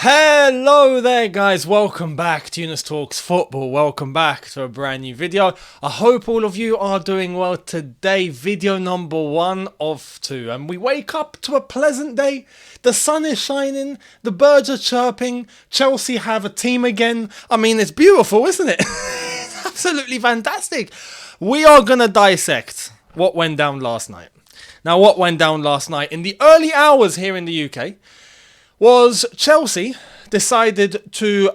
Hello there guys, welcome back to Younes Talks Football, welcome back to a brand new video. I hope all of you are doing well today. Video number 1 of 2, and we wake up to a pleasant day. The sun is shining, the birds are chirping, Chelsea have a team again. I mean, it's beautiful, isn't it? It's absolutely fantastic. We are going to dissect what went down last night. Now, what went down last night in the early hours here in the UK was Chelsea decided to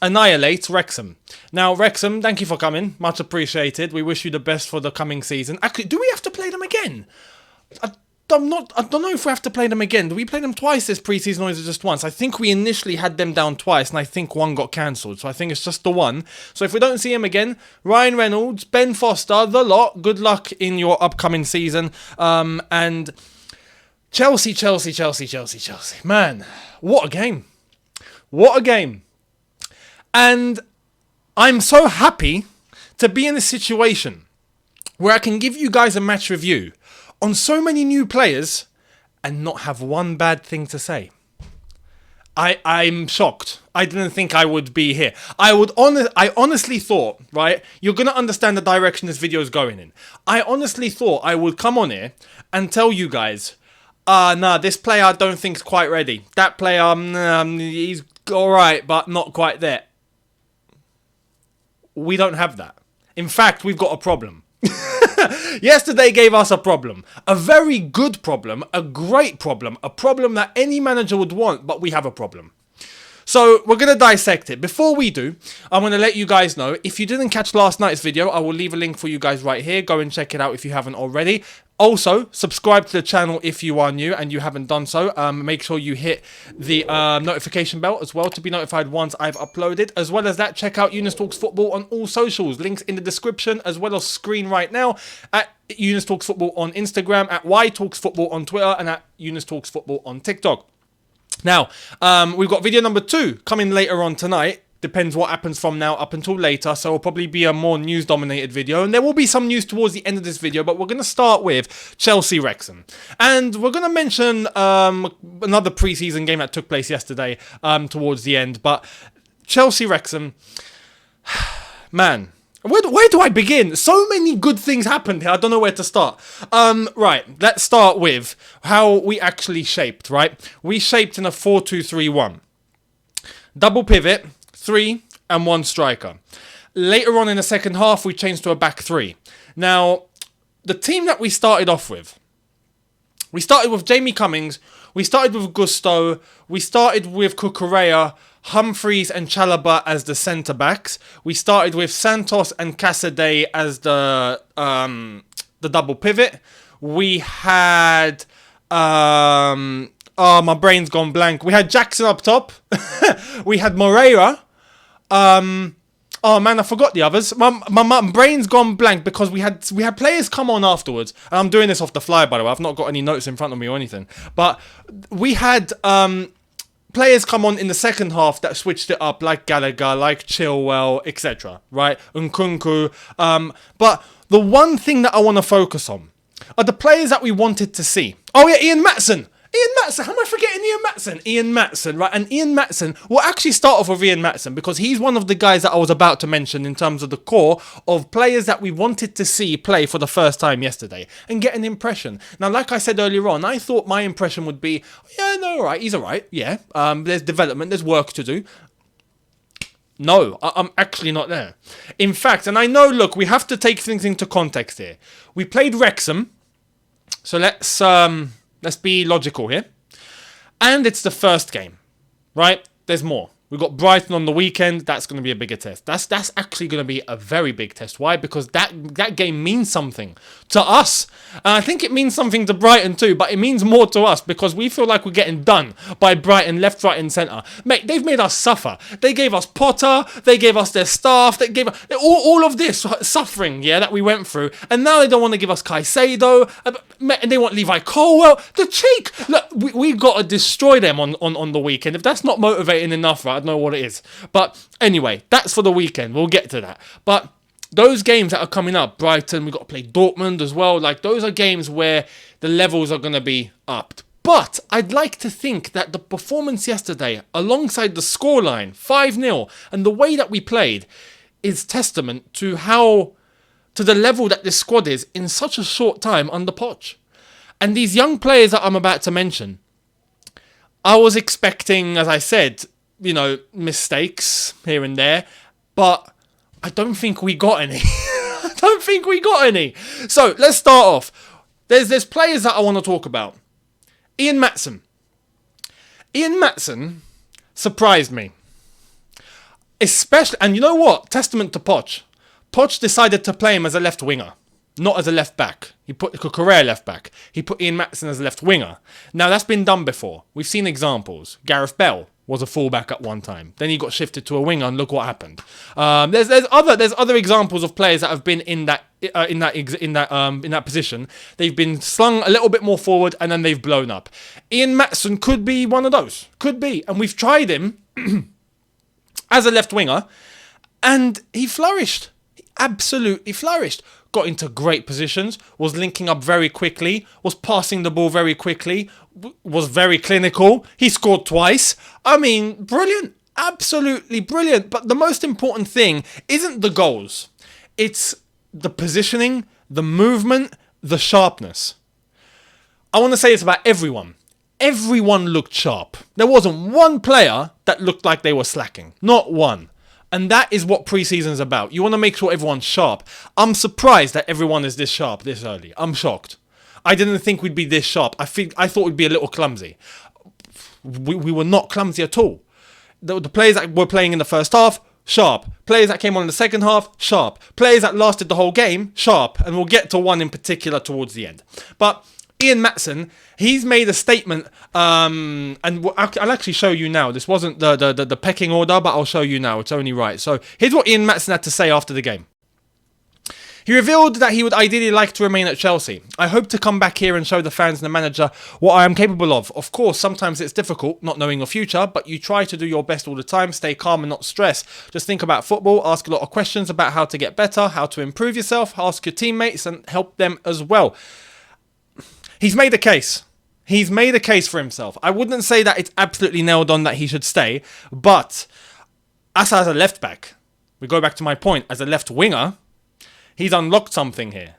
annihilate Wrexham. Now, Wrexham, thank you for coming. Much appreciated. We wish you the best for the coming season. Actually, do we have to play them again? I don't know if we have to play them again. Do we play them twice this pre-season or is it just once? I think we initially had them down twice and I think one got cancelled. So I think it's just the one. So if we don't see him again, Ryan Reynolds, Ben Foster, the lot, good luck in your upcoming season. And Chelsea. Man, what a game. What a game. And I'm so happy to be in a situation where I can give you guys a match review on so many new players and not have one bad thing to say. I'm shocked. I didn't think I would be here. I honestly thought, right, you're going to understand the direction this video is going in. I honestly thought I would come on here and tell you guys, this player I don't think's quite ready. That player, he's alright, but not quite there. We don't have that. In fact, we've got a problem. Yesterday gave us a problem. A very good problem, a great problem, a problem that any manager would want, but we have a problem. So, we're going to dissect it. Before we do, I'm going to let you guys know, if you didn't catch last night's video, I will leave a link for you guys right here. Go and check it out if you haven't already. Also, subscribe to the channel if you are new and you haven't done so. Make sure you hit the notification bell as well to be notified once I've uploaded. As well as that, check out Younes Talks Football on all socials. Links in the description as well as screen right now. At Younes Talks Football on Instagram, at Talks Football on Twitter, and at Younes Talks Football on TikTok. Now, we've got video number 2 coming later on tonight. Depends what happens from now up until later. So it'll probably be a more news-dominated video. And there will be some news towards the end of this video. But we're going to start with Chelsea Wrexham. And we're going to mention another pre-season game that took place yesterday towards the end. But Chelsea Wrexham, man, where do I begin? So many good things happened here. I don't know where to start. Right, let's start with how we actually shaped, right? We shaped in a 4-2-3-1. Double pivot, 3 and 1 striker. Later on in the second half, we changed to a back 3. Now, the team that we started off with, we started with Jamie Cummings, we started with Gusto, we started with Cucurella, Humphreys and Chalobah as the centre-backs. We started with Santos and Casadei as the double pivot. We had... my brain's gone blank. We had Jackson up top. We had Moreira. Oh man, I forgot the others. My brain's gone blank because we had players come on afterwards. And I'm doing this off the fly, by the way. I've not got any notes in front of me or anything. But we had players come on in the second half that switched it up, like Gallagher, like Chilwell, etc. Right? Nkunku. But the one thing that I want to focus on are the players that we wanted to see. Oh yeah, Ian Maatsen. How am I forgetting Ian Maatsen, right? And Ian Maatsen, we'll actually start off with Ian Maatsen because he's one of the guys that I was about to mention in terms of the core of players that we wanted to see play for the first time yesterday and get an impression. Now, like I said earlier on, I thought my impression would be, yeah, no, all right, he's all right, yeah. There's development, there's work to do. No, I'm actually not there. In fact, and I know, look, we have to take things into context here. We played Wrexham, so let's be logical here. And it's the first game, right? There's more. We've got Brighton on the weekend. That's going to be a bigger test. That's actually going to be a very big test. Why? Because that game means something to us. And I think it means something to Brighton too, but it means more to us because we feel like we're getting done by Brighton left, right and centre. Mate, they've made us suffer. They gave us Potter. They gave us their staff. They gave us all of this suffering, yeah, that we went through. And now they don't want to give us Caicedo. And they want Levi Colwell. The cheek. Look, we got to destroy them on the weekend. If that's not motivating enough, right? I don't know what it is. But anyway, that's for the weekend. We'll get to that. But those games that are coming up, Brighton, we've got to play Dortmund as well. Like, those are games where the levels are going to be upped. But I'd like to think that the performance yesterday, alongside the scoreline, 5-0, and the way that we played, is testament to the level that this squad is in such a short time under Poch. And these young players that I'm about to mention, I was expecting, as I said, mistakes here and there, but I don't think we got any. So let's start off. There's players that I want to talk about. Ian Maatsen surprised me. Especially, and you know what? Testament to Poch. Poch decided to play him as a left winger, not as a left back. He put Correa left back. He put Ian Maatsen as a left winger. Now that's been done before. We've seen examples. Gareth Bell was a fullback at one time. Then he got shifted to a winger, and look what happened. There's other examples of players that have been in that position. They've been slung a little bit more forward, and then they've blown up. Ian Maatsen could be one of those. Could be, and we've tried him as a left winger, and he flourished. He absolutely flourished. Got into great positions, was linking up very quickly, was passing the ball very quickly, was very clinical. He scored twice. I mean, brilliant. Absolutely brilliant. But the most important thing isn't the goals. It's the positioning, the movement, the sharpness. I want to say this about everyone. Everyone looked sharp. There wasn't one player that looked like they were slacking. Not one. And that is what pre-season's about. You want to make sure everyone's sharp. I'm surprised that everyone is this sharp this early. I'm shocked. I didn't think we'd be this sharp. I thought we'd be a little clumsy. We were not clumsy at all. The players that were playing in the first half, sharp. Players that came on in the second half, sharp. Players that lasted the whole game, sharp. And we'll get to one in particular towards the end. But Ian Maatsen, he's made a statement, and I'll actually show you now. This wasn't the pecking order, but I'll show you now. It's only right. So here's what Ian Maatsen had to say after the game. He revealed that he would ideally like to remain at Chelsea. I hope to come back here and show the fans and the manager what I am capable of. Of course, sometimes it's difficult, not knowing your future, but you try to do your best all the time, stay calm and not stress. Just think about football, ask a lot of questions about how to get better, how to improve yourself, ask your teammates and help them as well. He's made a case. He's made a case for himself. I wouldn't say that it's absolutely nailed on that he should stay, but as a left back, we go back to my point, as a left winger, he's unlocked something here.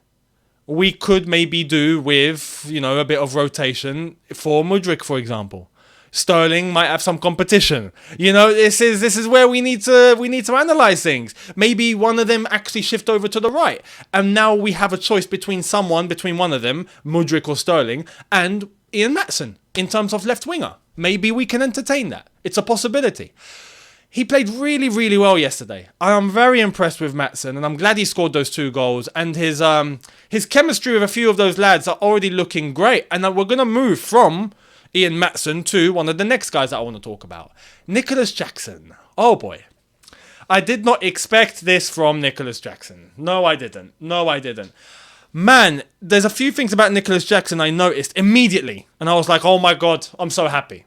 We could maybe do with, a bit of rotation for Mudryk, for example. Sterling might have some competition. This is where we need to analyze things. Maybe one of them actually shift over to the right, and now we have a choice between one of them, Mudryk or Sterling, and Ian Maatsen in terms of left winger. Maybe we can entertain that. It's a possibility. He played really, really well yesterday. I am very impressed with Maatsen, and I'm glad he scored those 2 goals. And his chemistry with a few of those lads are already looking great. And we're going to move from Ian Maatsen to one of the next guys that I want to talk about. Nicholas Jackson. Oh boy. I did not expect this from Nicholas Jackson. No, I didn't. Man, there's a few things about Nicholas Jackson I noticed immediately. And I was like, oh my God, I'm so happy.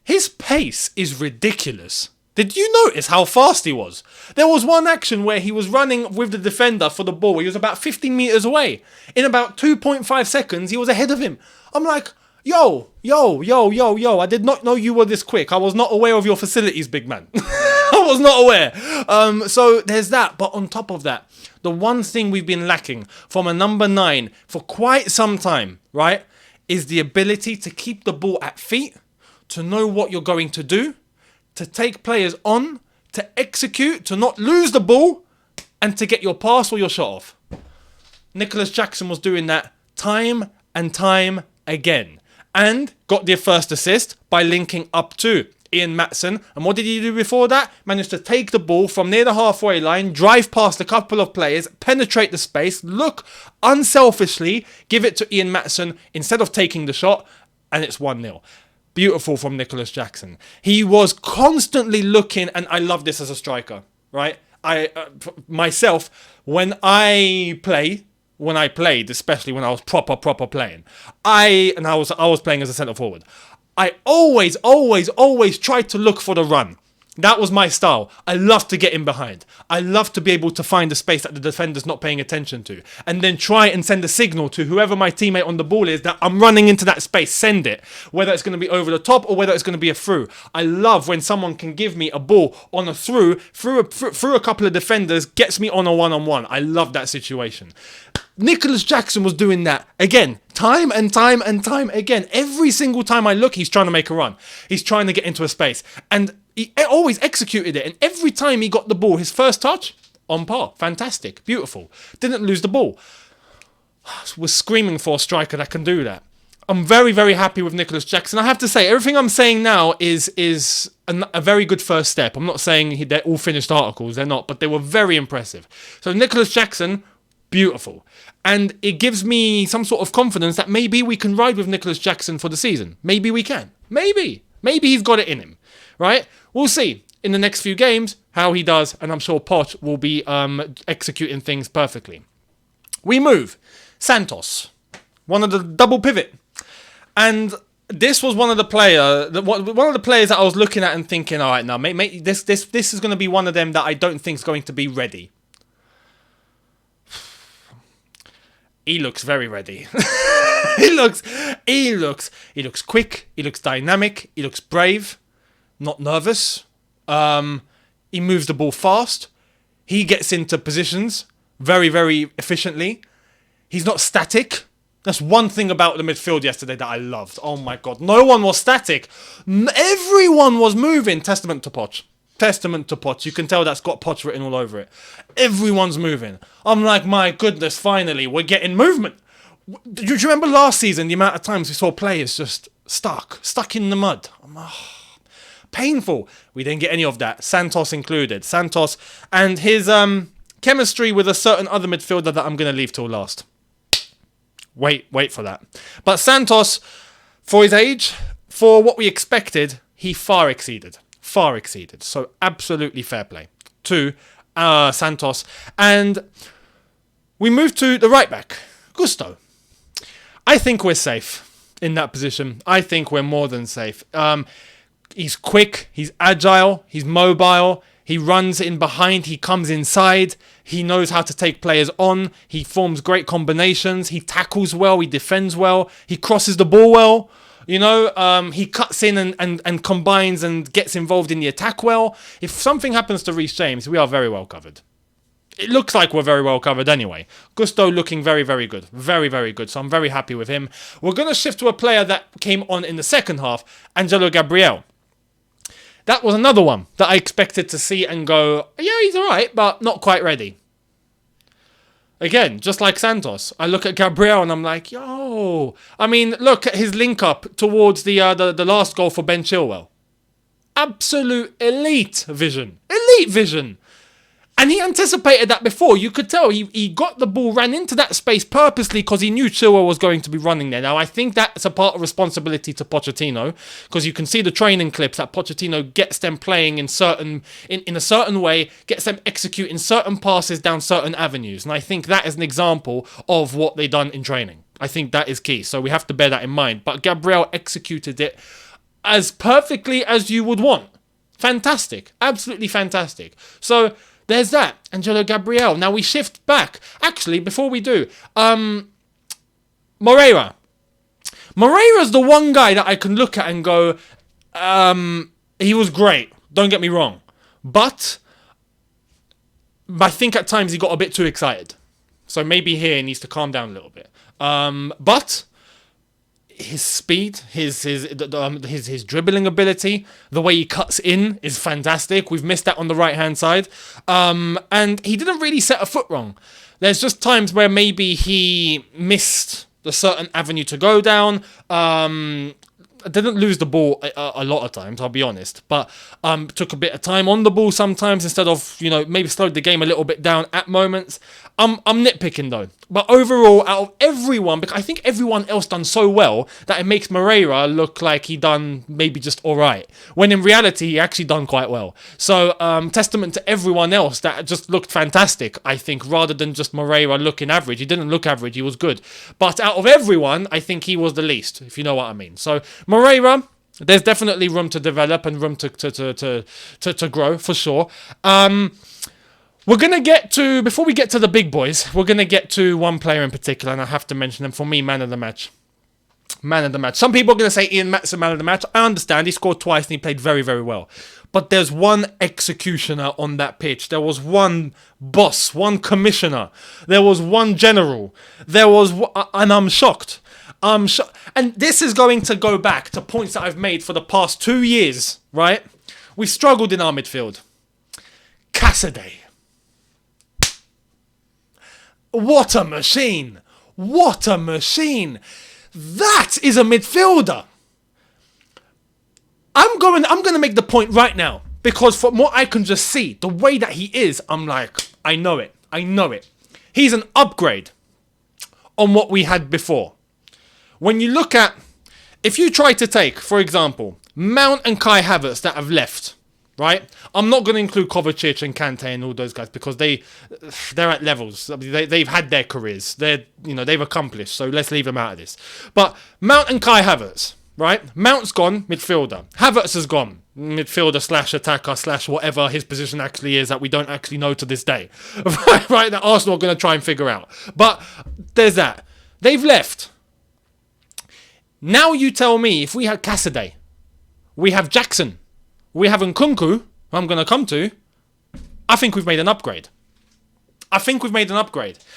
His pace is ridiculous. Did you notice how fast he was? There was one action where he was running with the defender for the ball. He was about 15 metres away. In about 2.5 seconds, he was ahead of him. I'm like, yo. I did not know you were this quick. I was not aware of your facilities, big man. I was not aware. So there's that. But on top of that, the one thing we've been lacking from a number 9 for quite some time, right, is the ability to keep the ball at feet, to know what you're going to do, to take players on, to execute, to not lose the ball, and to get your pass or your shot off. Nicholas Jackson was doing that time and time again, and got their first assist by linking up to Ian Maatsen. And what did he do before that? Managed to take the ball from near the halfway line, drive past a couple of players, penetrate the space, look unselfishly, give it to Ian Maatsen instead of taking the shot, and it's 1-0. Beautiful from Nicholas Jackson. He was constantly looking, and I love this as a striker, right? Myself, when I played, especially when I was proper playing, I was playing as a centre forward. I always tried to look for the run. That was my style. I love to get in behind. I love to be able to find a space that the defender's not paying attention to. And then try and send a signal to whoever my teammate on the ball is that I'm running into that space. Send it. Whether it's going to be over the top or whether it's going to be a through. I love when someone can give me a ball on a through a couple of defenders, gets me on a one-on-one. I love that situation. Nicholas Jackson was doing that again, time and time and time again. Every single time I look, he's trying to make a run. He's trying to get into a space. And he always executed it. And every time he got the ball, his first touch, on par. Fantastic. Beautiful. Didn't lose the ball. Was screaming for a striker that can do that. I'm very, very happy with Nicholas Jackson. I have to say, everything I'm saying now is a very good first step. I'm not saying they're all finished articles. They're not. But they were very impressive. So Nicholas Jackson, beautiful. And it gives me some sort of confidence that maybe we can ride with Nicholas Jackson for the season. Maybe we can. Maybe he's got it in him. Right? We'll see in the next few games how he does. And I'm sure Poch will be executing things perfectly. We move. Santos. One of the double pivot. And this was one of the players that I was looking at and thinking, all right, now, mate, this is going to be one of them that I don't think is going to be ready. He looks very ready. He looks quick. He looks dynamic. He looks brave. Not nervous. He moves the ball fast. He gets into positions very, very efficiently. He's not static. That's one thing about the midfield yesterday that I loved. Oh my God. No one was static. Everyone was moving. Testament to Poch. You can tell that's got Poch written all over it. Everyone's moving. I'm like, my goodness, finally, we're getting movement. Do you remember last season, the amount of times we saw players just stuck in the mud? Painful. We didn't get any of that. Santos included. Santos and his chemistry with a certain other midfielder that I'm going to leave till last. Wait for that. But Santos, for his age, for what we expected, he far exceeded. So absolutely fair play to Santos. And we move to the right back, Gusto. I think we're safe in that position. I think we're more than safe. He's quick, he's agile, he's mobile, he runs in behind, he comes inside, he knows how to take players on, he forms great combinations, he tackles well, he defends well, he crosses the ball well. You know, he cuts in and combines and gets involved in the attack well. If something happens to Reece James, we are very well covered. It looks like we're very well covered anyway. Gusto looking very, very good. Very, very good. So I'm very happy with him. We're going to shift to a player that came on in the second half, Angelo Gabriel. That was another one that I expected to see and go, yeah, he's all right, but not quite ready. Again, just like Santos, I look at Gabriel and I'm like, yo. I mean, look at his link up towards the last goal for Ben Chilwell. Absolute elite vision. And he anticipated that before. You could tell he got the ball, ran into that space purposely because he knew Chilwell was going to be running there. Now, I think that's a part of responsibility to Pochettino because you can see the training clips that Pochettino gets them playing in a certain way, gets them executing certain passes down certain avenues. And I think that is an example of what they done in training. I think that is key. So we have to bear that in mind. But Gabriel executed it as perfectly as you would want. Fantastic. Absolutely fantastic. So there's that, Angelo Gabriel. Now we shift back. Actually, before we do, Moreira. Moreira's the one guy that I can look at and go, he was great. Don't get me wrong. But I think at times he got a bit too excited. So maybe here he needs to calm down a little bit. But his speed, his dribbling ability, the way he cuts in is fantastic. We've missed that on the right-hand side. And he didn't really set a foot wrong. There's just times where maybe he missed a certain avenue to go down. Didn't lose the ball a lot of times, I'll be honest. But took a bit of time on the ball sometimes instead of, maybe slowed the game a little bit down at moments. I'm nitpicking though. But overall, out of everyone, because I think everyone else done so well that it makes Moreira look like he done maybe just all right. When in reality, he actually done quite well. So, testament to everyone else that just looked fantastic, I think, rather than just Moreira looking average. He didn't look average, he was good. But out of everyone, I think he was the least, if you know what I mean. So, Moreira, There's definitely room to develop and room to grow, for sure. We're going to get to, before we get to the big boys, we're going to get to one player in particular, and I have to mention him. For me, man of the match. Man of the match. Some people are going to say Ian Matt's a man of the match. I understand. He scored twice and he played very, very well. But there's one executioner on that pitch. There was one boss, one commissioner. There was one general. And I'm shocked. And this is going to go back to points that I've made for the past 2 years, right? We've struggled in our midfield. Cassidy. What a machine. What a machine. That is a midfielder. I'm going to make the point right now, because from what I can just see, the way that he is, I'm like, I know it. He's an upgrade on what we had before. When you look at, if you try to take, for example, Mount and Kai Havertz that have left, right? I'm not going to include Kovacic and Kante and all those guys because they're at levels. I mean, they've had their careers. They've accomplished. So let's leave them out of this. But Mount and Kai Havertz, right? Mount's gone, midfielder. Havertz has gone, midfielder / attacker / whatever his position actually is that we don't actually know to this day. Right? That Arsenal are going to try and figure out. But there's that. They've left. Now you tell me, if we had Cassidy, we have Jackson, we have Nkunku, who I'm going to come to, I think we've made an upgrade.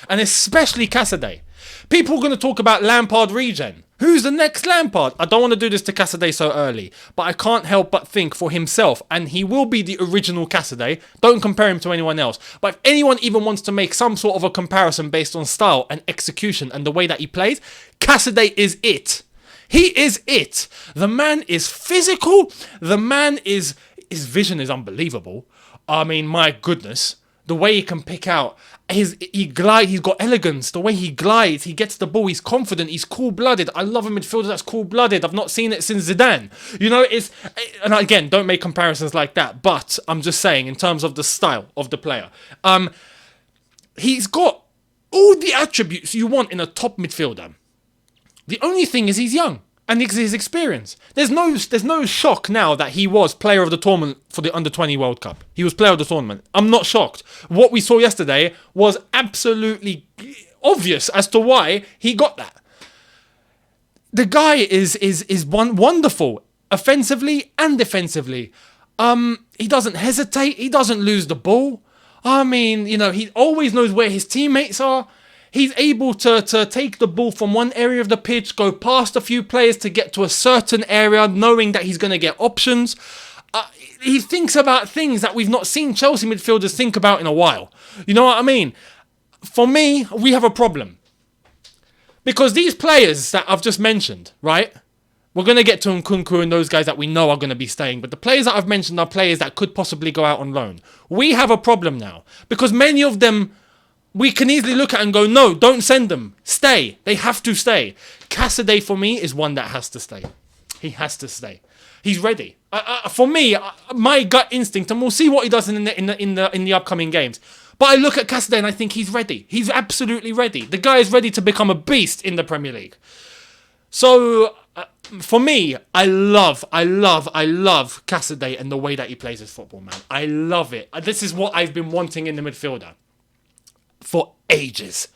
And especially Cassidy. People are going to talk about Lampard regen. Who's the next Lampard? I don't want to do this to Cassidy so early, but I can't help but think for himself, and he will be the original Cassidy. Don't compare him to anyone else. But if anyone even wants to make some sort of a comparison based on style and execution and the way that he plays, Cassidy is it. He is it. The man is physical. The man his vision is unbelievable. I mean, my goodness. The way he can pick out, he glides, he's got elegance. The way he glides, he gets the ball, he's confident, he's cool-blooded. I love a midfielder that's cool-blooded. I've not seen it since Zidane. And again, don't make comparisons like that. But I'm just saying, in terms of the style of the player, he's got all the attributes you want in a top midfielder. The only thing is he's young and his experience. There's no shock now that he was player of the tournament for the Under-20 World Cup. He was player of the tournament. I'm not shocked. What we saw yesterday was absolutely obvious as to why he got that. The guy is wonderful, offensively and defensively. He doesn't hesitate. He doesn't lose the ball. I mean, he always knows where his teammates are. He's able to take the ball from one area of the pitch, go past a few players to get to a certain area, knowing that he's going to get options. He thinks about things that we've not seen Chelsea midfielders think about in a while. You know what I mean? For me, we have a problem. Because these players that I've just mentioned, right? We're going to get to Nkunku and those guys that we know are going to be staying. But the players that I've mentioned are players that could possibly go out on loan. We have a problem now. Because many of them, we can easily look at and go, no, don't send them. Stay. They have to stay. Cassidy, for me, is one that has to stay. He has to stay. He's ready. For me, my gut instinct, and we'll see what he does in the upcoming games. But I look at Cassidy and I think he's ready. He's absolutely ready. The guy is ready to become a beast in the Premier League. So, for me, I love Cassidy and the way that he plays his football, man. I love it. This is what I've been wanting in the midfielder for ages.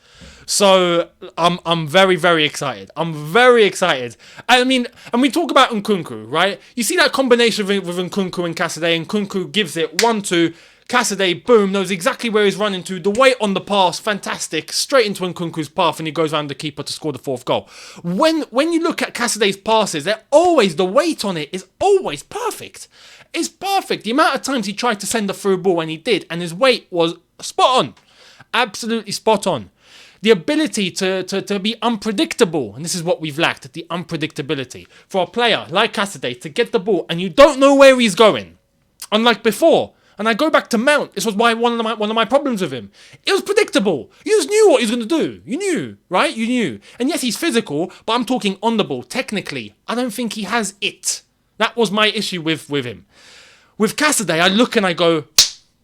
So I'm very, very excited. I mean, and we talk about Nkunku, right? You see that combination with Nkunku and Cassidy. Nkunku gives it 1-2. Cassidy, boom, knows exactly where he's running to. The weight on the pass, fantastic. Straight into Nkunku's path, and he goes around the keeper to score the fourth goal. When you look at Cassidy's passes, the weight on it is always perfect. It's perfect. The amount of times he tried to send a through ball, and he did, and his weight was spot on. Absolutely spot on. The ability to be unpredictable, and this is what we've lacked, the unpredictability. For a player like Cassidy to get the ball and you don't know where he's going. Unlike before, and I go back to Mount, this was why one of my problems with him. It was predictable. You just knew what he was going to do. You knew, right? You knew. And yes, he's physical, but I'm talking on the ball. Technically, I don't think he has it. That was my issue with him. With Cassidy, I look and I go,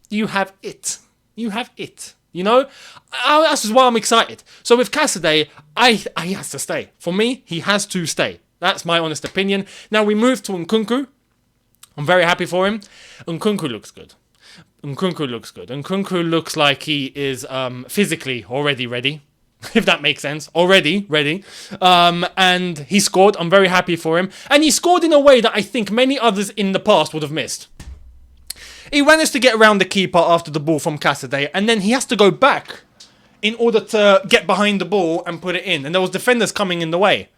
you have it. You have it. That's just why I'm excited. So with Cassidy, he has to stay. For me, he has to stay. That's my honest opinion. Now we move to Nkunku. I'm very happy for him. Nkunku looks good. Nkunku looks like he is physically already ready, if that makes sense. Already ready. And he scored. I'm very happy for him. And he scored in a way that I think many others in the past would have missed. He managed to get around the keeper after the ball from Cassidy, and then he has to go back in order to get behind the ball and put it in. And there was defenders coming in the way.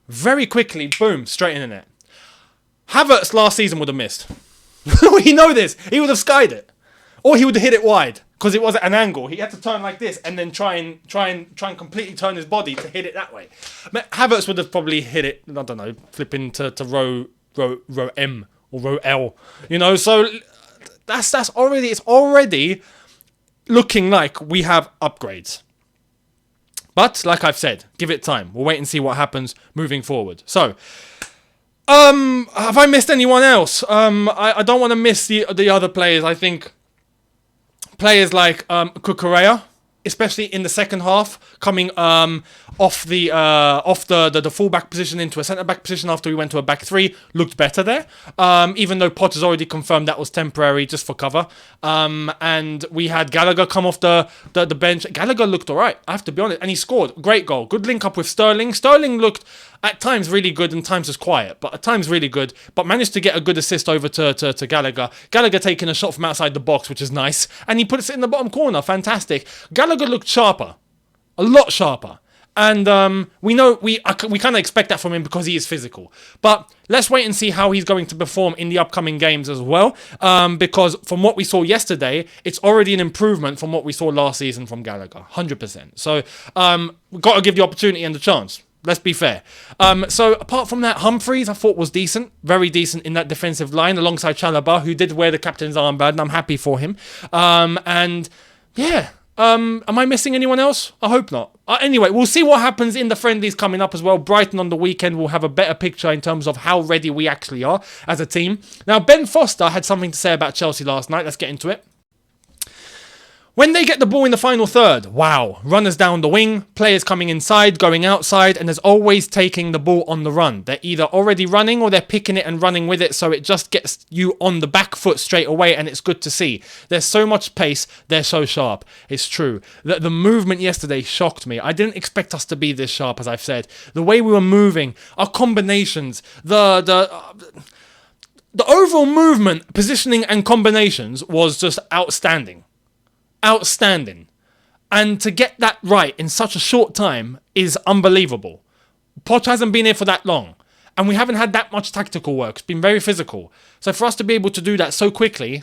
Very quickly, boom, straight in the net. Havertz last season would have missed. We know this. He would have skied it. Or he would have hit it wide because it was at an angle. He had to turn like this and then try and completely turn his body to hit it that way. But Havertz would have probably hit it, I don't know, flipping to row M or row L. You know, so that's already, it's already looking like we have upgrades. But like I've said, give it time. We'll wait and see what happens moving forward. So, have I missed anyone else? I don't want to miss the other players. I think players like Cucurella, especially in the second half, coming off the fullback position into a centre back position after we went to a back three, looked better there. Even though Potter's already confirmed that was temporary, just for cover. And we had Gallagher come off the bench. Gallagher looked alright, I have to be honest, and he scored. Great goal. Good link up with Sterling. Sterling looked at times really good and times just quiet, but at times really good, but managed to get a good assist over to Gallagher. Gallagher taking a shot from outside the box, which is nice, and he puts it in the bottom corner. Fantastic. Gallagher looked sharper, a lot sharper, and we know we kind of expect that from him because he is physical. But let's wait and see how he's going to perform in the upcoming games as well, because from what we saw yesterday, it's already an improvement from what we saw last season from Gallagher, 100%. So we've got to give the opportunity and the chance. Let's be fair. So apart from that, Humphreys I thought was decent, very decent in that defensive line alongside Chalobah, who did wear the captain's armband, and I'm happy for him. And yeah, am I missing anyone else? I hope not. Anyway, we'll see what happens in the friendlies coming up as well. Brighton on the weekend will have a better picture in terms of how ready we actually are as a team. Now, Ben Foster had something to say about Chelsea last night. Let's get into it. When they get the ball in the final third, wow, runners down the wing, players coming inside, going outside, and there's always taking the ball on the run. They're either already running or they're picking it and running with it, so it just gets you on the back foot straight away, and it's good to see. There's so much pace, they're so sharp. It's true. The movement yesterday shocked me. I didn't expect us to be this sharp, as I've said. The way we were moving, our combinations, the overall movement, positioning, and combinations was just outstanding. Outstanding. And to get that right in such a short time is unbelievable. Potter hasn't been here for that long, and we haven't had that much tactical work. It's been very physical. So for us to be able to do that so quickly,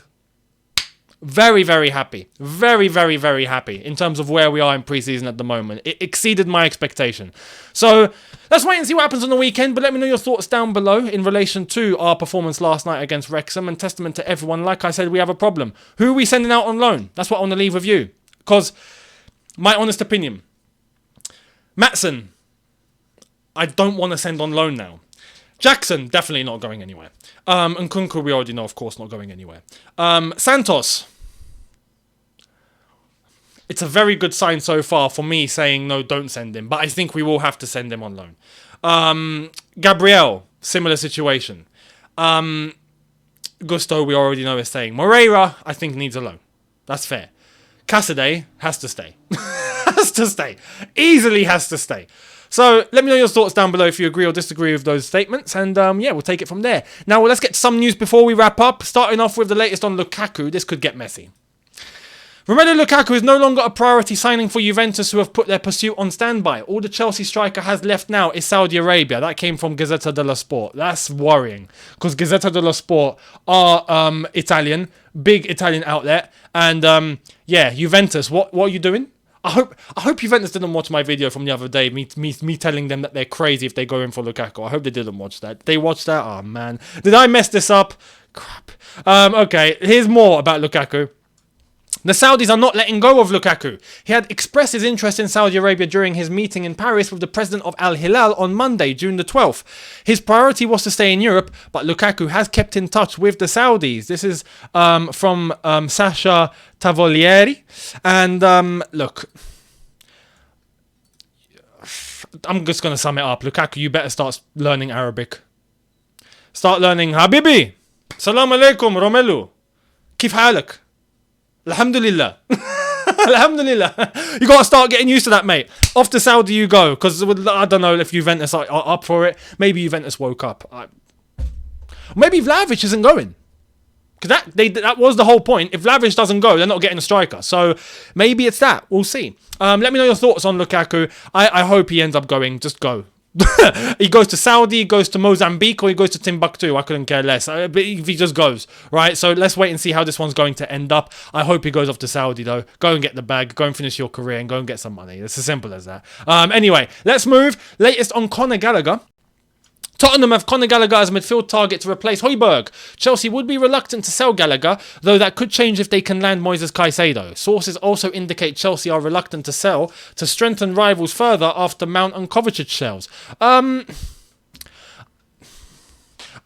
very, very happy. Very, very, very happy in terms of where we are in pre-season at the moment. It exceeded my expectation. So let's wait and see what happens on the weekend, but let me know your thoughts down below in relation to our performance last night against Wrexham, and testament to everyone. Like I said, we have a problem. Who are we sending out on loan? That's what I want to leave with you. Because, my honest opinion, Maatsen, I don't want to send on loan now. Jackson, definitely not going anywhere. And Nkunku, we already know, of course, not going anywhere. Santos, it's a very good sign so far for me saying, no, don't send him. But I think we will have to send him on loan. Gabriel, similar situation. Gusto, we already know is staying. Moreira, I think, needs a loan. That's fair. Cassidy has to stay. Has to stay. Easily has to stay. So let me know your thoughts down below if you agree or disagree with those statements. And yeah, we'll take it from there. Now, let's get some news before we wrap up. Starting off with the latest on Lukaku. This could get messy. Romelu Lukaku is no longer a priority signing for Juventus, who have put their pursuit on standby. All the Chelsea striker has left now is Saudi Arabia. That came from Gazzetta dello Sport. That's worrying, because Gazzetta dello Sport are Italian, big Italian outlet. And yeah, Juventus, what are you doing? I hope Juventus didn't watch my video from the other day, me telling them that they're crazy if they go in for Lukaku. I hope they didn't watch that. They watched that? Oh, man. Did I mess this up? Crap. Okay, here's more about Lukaku. The Saudis are not letting go of Lukaku. He had expressed his interest in Saudi Arabia during his meeting in Paris with the president of Al Hilal on Monday, June the 12th. His priority was to stay in Europe, but Lukaku has kept in touch with the Saudis. This is from Sasha Tavolieri. And look, I'm just going to sum it up. Lukaku, you better start learning Arabic. Start learning Habibi. Salam alaikum, Romelu. Kif halak? Alhamdulillah. Alhamdulillah. You got to start getting used to that, mate. Off to Saudi you go. Because I don't know if Juventus are up for it. Maybe Juventus woke up. Maybe Vlahovic isn't going. Because that was the whole point. If Vlahovic doesn't go, they're not getting a striker. So maybe it's that. We'll see. Let me know your thoughts on Lukaku. I hope he ends up going. Just go. He goes to Saudi, he goes to Mozambique, or he goes to Timbuktu. I couldn't care less. But if he just goes, right? So let's wait and see how this one's going to end up. I hope he goes off to Saudi, though. Go and get the bag. Go and finish your career and go and get some money. It's as simple as that. Anyway, let's move. Latest on Conor Gallagher. Tottenham have Conor Gallagher as a midfield target to replace Højbjerg. Chelsea would be reluctant to sell Gallagher, though that could change if they can land Moises Caicedo. Sources also indicate Chelsea are reluctant to sell to strengthen rivals further after Mount and Kovacic sales.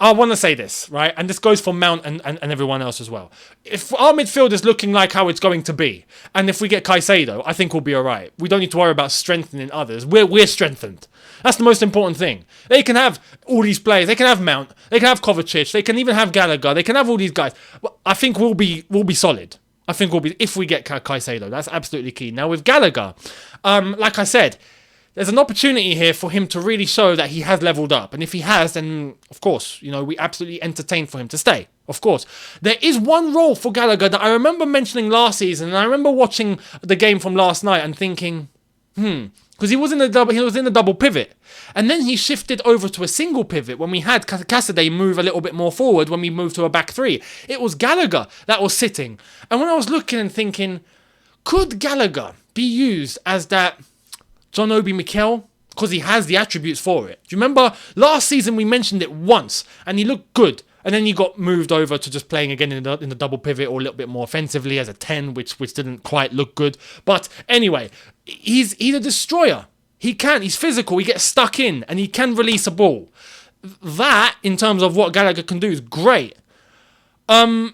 I want to say this, right? And this goes for Mount and everyone else as well. If our midfield is looking like how it's going to be, and if we get Caicedo, I think we'll be all right. We don't need to worry about strengthening others. We're strengthened. That's the most important thing. They can have all these players. They can have Mount. They can have Kovacic. They can even have Gallagher. They can have all these guys. I think we'll be solid. I think we'll be, if we get Caicedo. That's absolutely key. Now with Gallagher, like I said, there's an opportunity here for him to really show that he has leveled up. And if he has, then, of course, we absolutely entertain for him to stay. Of course. There is one role for Gallagher that I remember mentioning last season. And I remember watching the game from last night and thinking, because he was in the double pivot. And then he shifted over to a single pivot when we had Cassidy move a little bit more forward when we moved to a back three. It was Gallagher that was sitting. And when I was looking and thinking, could Gallagher be used as that John Obi Mikel? Because he has the attributes for it. Do you remember last season we mentioned it once and he looked good. And then he got moved over to just playing again in the double pivot or a little bit more offensively as a 10, which didn't quite look good. But anyway, he's a destroyer. He's physical, he gets stuck in, and he can release a ball. That, in terms of what Gallagher can do, is great. Do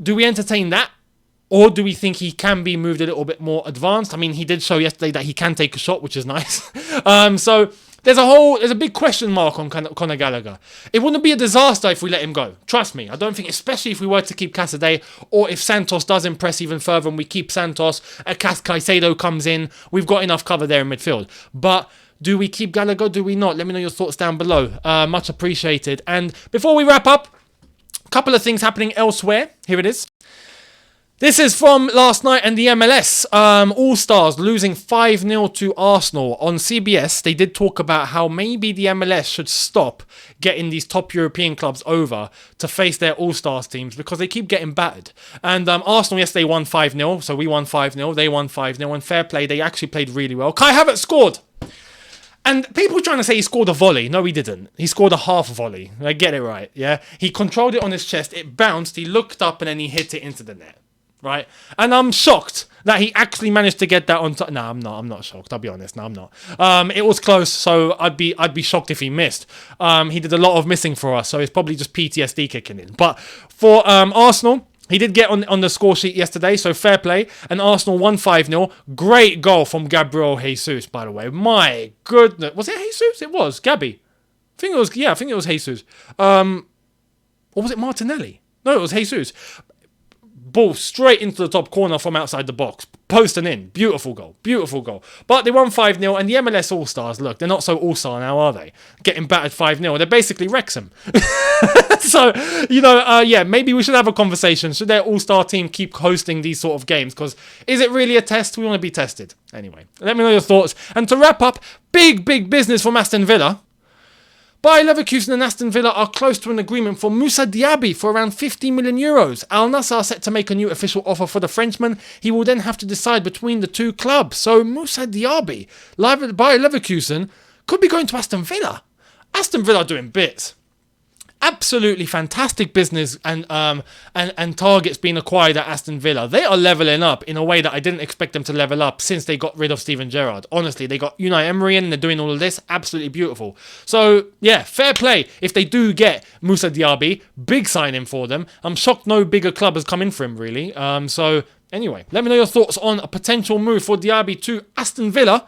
we entertain that? Or do we think he can be moved a little bit more advanced? I mean, he did show yesterday that he can take a shot, which is nice. So there's a big question mark on Conor Gallagher. It wouldn't be a disaster if we let him go. Trust me. I don't think, especially if we were to keep Cassidy, or if Santos does impress even further and we keep Santos, Caicedo comes in, we've got enough cover there in midfield. But do we keep Gallagher? Do we not? Let me know your thoughts down below. Much appreciated. And before we wrap up, a couple of things happening elsewhere. Here it is. This is from last night and the MLS. All-Stars losing 5-0 to Arsenal. On CBS, they did talk about how maybe the MLS should stop getting these top European clubs over to face their All-Stars teams because they keep getting battered. And Arsenal yesterday won 5-0, so we won 5-0, they won 5-0, and fair play, they actually played really well. Kai Havertz scored! And people trying to say he scored a volley. No, he didn't. He scored a half volley. I get it right, yeah? He controlled it on his chest, it bounced, he looked up, and then he hit it into the net. Right, and I'm shocked that he actually managed to get that on top. No, I'm not shocked. I'll be honest. No, I'm not. It was close, so I'd be shocked if he missed. He did a lot of missing for us, so it's probably just PTSD kicking in. But for Arsenal, he did get on the score sheet yesterday, so fair play. And Arsenal won 5-0. Great goal from Gabriel Jesus, by the way. My goodness, was it Jesus? It was Gabby. I think it was Jesus. Or was it Martinelli? No, it was Jesus. Ball straight into the top corner from outside the box. Post and in. Beautiful goal. Beautiful goal. But they won 5-0, and the MLS All-Stars, look, they're not so All-Star now, are they? Getting battered 5-0. They're basically Wrexham. So, maybe we should have a conversation. Should their All-Star team keep hosting these sort of games? Because is it really a test? We want to be tested. Anyway, let me know your thoughts. And to wrap up, big business from Aston Villa. Bayer Leverkusen and Aston Villa are close to an agreement for Moussa Diaby for around 50 million euros. Al Nassr are set to make a new official offer for the Frenchman. He will then have to decide between the two clubs. So Moussa Diaby, Bayer Leverkusen, could be going to Aston Villa. Aston Villa are doing bits. Absolutely fantastic business and targets being acquired at Aston Villa. They are levelling up in a way that I didn't expect them to level up since they got rid of Steven Gerrard. Honestly, they got Unai Emery in and they're doing all of this. Absolutely beautiful. So, yeah, fair play. If they do get Moussa Diaby, big signing for them. I'm shocked no bigger club has come in for him, really. So, anyway, let me know your thoughts on a potential move for Diaby to Aston Villa.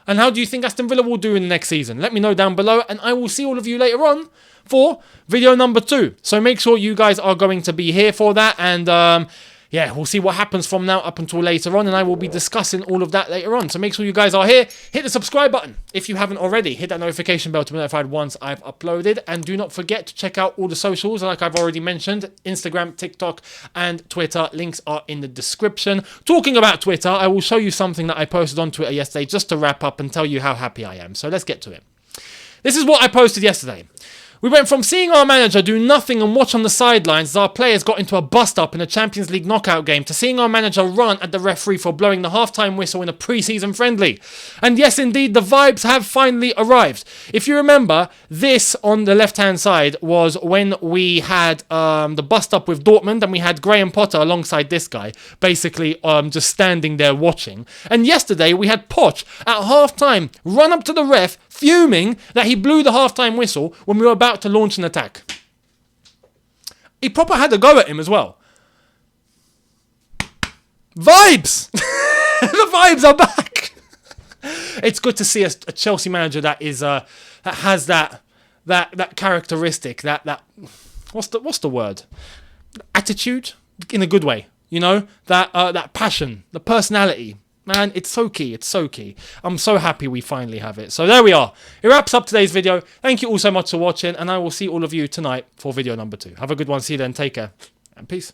And how do you think Aston Villa will do in the next season? Let me know down below, and I will see all of you later on for video number 2. So make sure you guys are going to be here for that, and yeah, we'll see what happens from now up until later on, and I will be discussing all of that later on. So make sure you guys are here. Hit the subscribe button if you haven't already. Hit that notification bell to be notified once I've uploaded. And do not forget to check out all the socials, like I've already mentioned. Instagram, TikTok, and Twitter. Links are in the description. Talking about Twitter, I will show you something that I posted on Twitter yesterday just to wrap up and tell you how happy I am. So let's get to it. This is what I posted yesterday. We went from seeing our manager do nothing and watch on the sidelines as our players got into a bust-up in a Champions League knockout game to seeing our manager run at the referee for blowing the half-time whistle in a pre-season friendly. And yes, indeed, the vibes have finally arrived. If you remember, this on the left-hand side was when we had the bust-up with Dortmund, and we had Graham Potter alongside this guy, basically just standing there watching. And yesterday, we had Poch at half-time run up to the ref, fuming that he blew the half-time whistle when we were about to launch an attack. He proper had a go at him as well. Vibes! The vibes are back! It's good to see a Chelsea manager that is that has that characteristic, that what's the word? Attitude in a good way, you know? That passion, the personality. Man, it's so key. It's so key. I'm so happy we finally have it. So there we are. It wraps up today's video. Thank you all so much for watching, and I will see all of you tonight for video number 2. Have a good one. See you then. Take care. And peace.